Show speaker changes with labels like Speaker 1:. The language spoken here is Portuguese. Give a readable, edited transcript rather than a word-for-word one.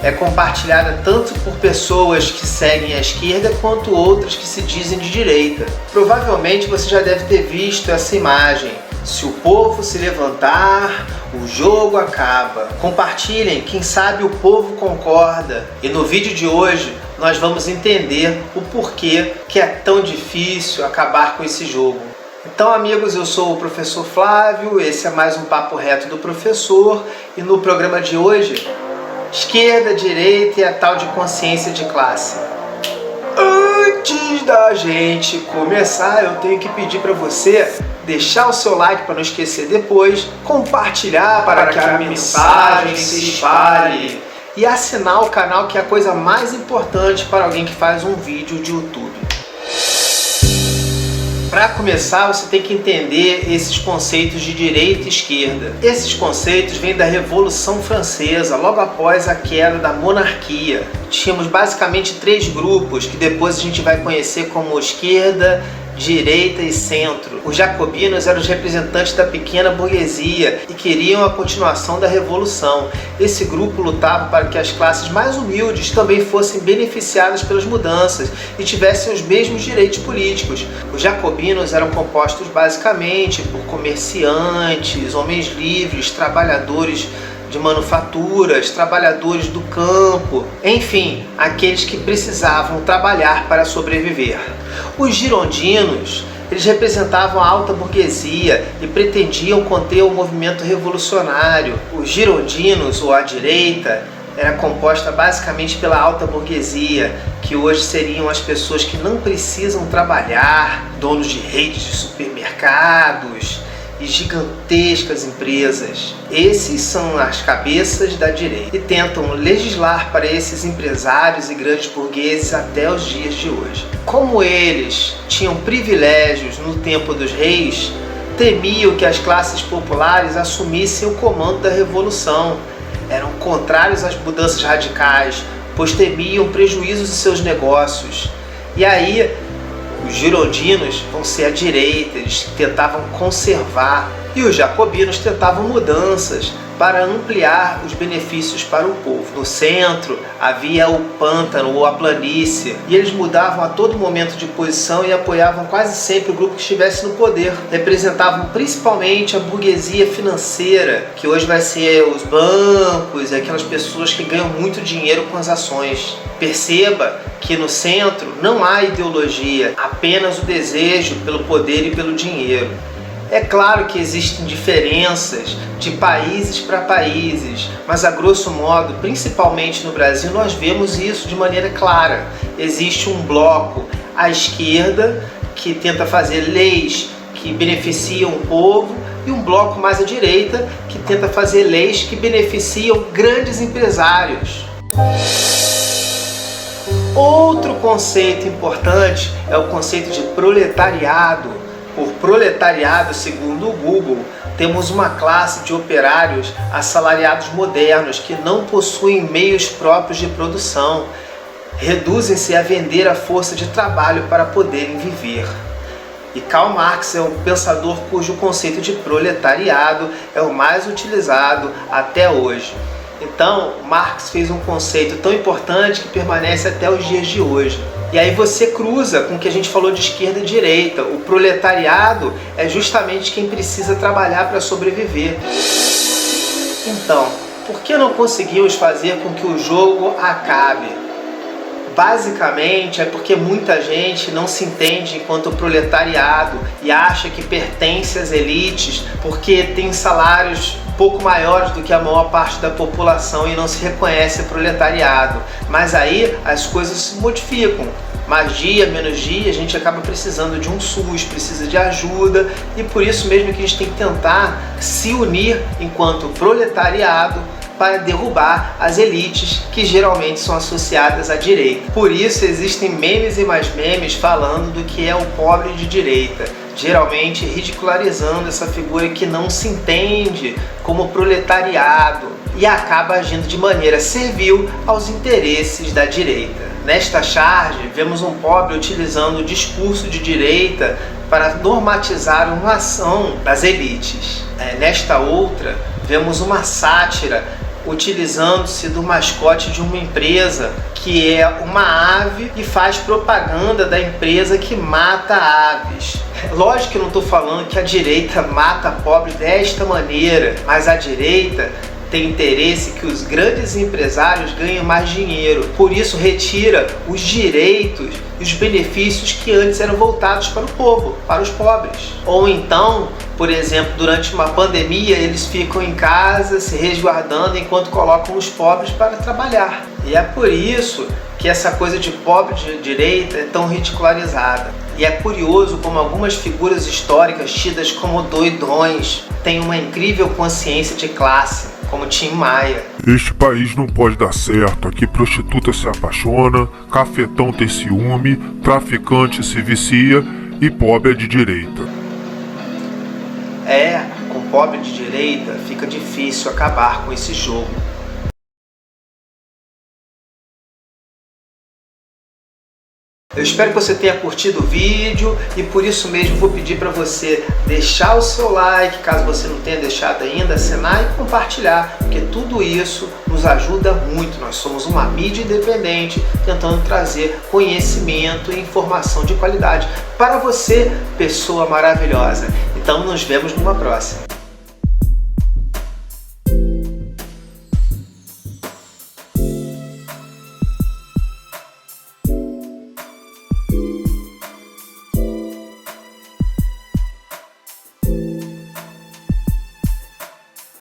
Speaker 1: é compartilhada tanto por pessoas que seguem a esquerda quanto outras que se dizem de direita. Provavelmente você já deve ter visto essa imagem. Se o povo se levantar, o jogo acaba. Compartilhem, quem sabe o povo concorda. E no vídeo de hoje nós vamos entender o porquê que é tão difícil acabar com esse jogo. Então, amigos, eu sou o professor Flávio, esse é mais um Papo Reto do Professor, e no programa de hoje, esquerda, direita e a tal de consciência de classe. Antes da gente começar, eu tenho que pedir para você deixar o seu like para não esquecer depois, compartilhar para que a mensagem se espalhe e assinar o canal, que é a coisa mais importante para alguém que faz um vídeo de YouTube. Para começar, você tem que entender esses conceitos de direita e esquerda. Esses conceitos vêm da Revolução Francesa, logo após a queda da monarquia. Tínhamos basicamente três grupos que depois a gente vai conhecer como esquerda, direita e centro. Os jacobinos eram os representantes da pequena burguesia e queriam a continuação da revolução. Esse grupo lutava para que as classes mais humildes também fossem beneficiadas pelas mudanças e tivessem os mesmos direitos políticos. Os jacobinos eram compostos basicamente por comerciantes, homens livres, trabalhadores de manufaturas, trabalhadores do campo, enfim, aqueles que precisavam trabalhar para sobreviver. Os girondinos, eles representavam a alta burguesia e pretendiam conter o movimento revolucionário. Os girondinos, ou a direita, era composta basicamente pela alta burguesia, que hoje seriam as pessoas que não precisam trabalhar, donos de redes de supermercados e gigantescas empresas. Esses são as cabeças da direita e tentam legislar para esses empresários e grandes burgueses até os dias de hoje. Como eles tinham privilégios no tempo dos reis, temiam que as classes populares assumissem o comando da revolução. Eram contrários às mudanças radicais, pois temiam prejuízos de seus negócios. E aí, os girondinos vão ser a direita, eles tentavam conservar, e os jacobinos tentavam mudanças para ampliar os benefícios para o povo. No centro havia o pântano ou a planície, e eles mudavam a todo momento de posição e apoiavam quase sempre o grupo que estivesse no poder. Representavam principalmente a burguesia financeira, que hoje vai ser os bancos, aquelas pessoas que ganham muito dinheiro com as ações. Perceba que no centro não há ideologia, apenas o desejo pelo poder e pelo dinheiro. É claro que existem diferenças de países para países, mas a grosso modo, principalmente no Brasil, nós vemos isso de maneira clara. Existe um bloco à esquerda que tenta fazer leis que beneficiam o povo e um bloco mais à direita que tenta fazer leis que beneficiam grandes empresários. Outro conceito importante é o conceito de proletariado. Por proletariado, segundo o Google, temos uma classe de operários assalariados modernos que não possuem meios próprios de produção, reduzem-se a vender a força de trabalho para poderem viver. E Karl Marx é um pensador cujo conceito de proletariado é o mais utilizado até hoje. Então, Marx fez um conceito tão importante que permanece até os dias de hoje. E aí você cruza com o que a gente falou de esquerda e direita. O proletariado é justamente quem precisa trabalhar para sobreviver. Então, por que não conseguimos fazer com que o jogo acabe? Basicamente é porque muita gente não se entende enquanto proletariado e acha que pertence às elites porque tem salários pouco maiores do que a maior parte da população e não se reconhece proletariado. Mas aí as coisas se modificam. Mais dia, menos dia, a gente acaba precisando de um SUS, precisa de ajuda, e por isso mesmo que a gente tem que tentar se unir enquanto proletariado para derrubar as elites que geralmente são associadas à direita. Por isso existem memes e mais memes falando do que é o pobre de direita, geralmente ridicularizando essa figura que não se entende como proletariado e acaba agindo de maneira servil aos interesses da direita. Nesta charge, vemos um pobre utilizando o discurso de direita para normatizar uma ação das elites. Nesta outra, vemos uma sátira utilizando-se do mascote de uma empresa que é uma ave e faz propaganda da empresa que mata aves. Lógico que eu não estou falando que a direita mata pobre desta maneira, mas a direita tem interesse que os grandes empresários ganhem mais dinheiro. Por isso retira os direitos e os benefícios que antes eram voltados para o povo, para os pobres. Ou então, por exemplo, durante uma pandemia, eles ficam em casa se resguardando enquanto colocam os pobres para trabalhar. E é por isso que essa coisa de pobre de direita é tão ridicularizada. E é curioso como algumas figuras históricas tidas como doidões têm uma incrível consciência de classe, como Tim Maia.
Speaker 2: Este país não pode dar certo, aqui prostituta se apaixona, cafetão tem ciúme, traficante se vicia e pobre é de direita.
Speaker 1: Com pobre de direita fica difícil acabar com esse jogo. Eu espero que você tenha curtido o vídeo e por isso mesmo vou pedir para você deixar o seu like, caso você não tenha deixado ainda, assinar e compartilhar, porque tudo isso nos ajuda muito. Nós somos uma mídia independente tentando trazer conhecimento e informação de qualidade para você, pessoa maravilhosa. Então nos vemos numa próxima.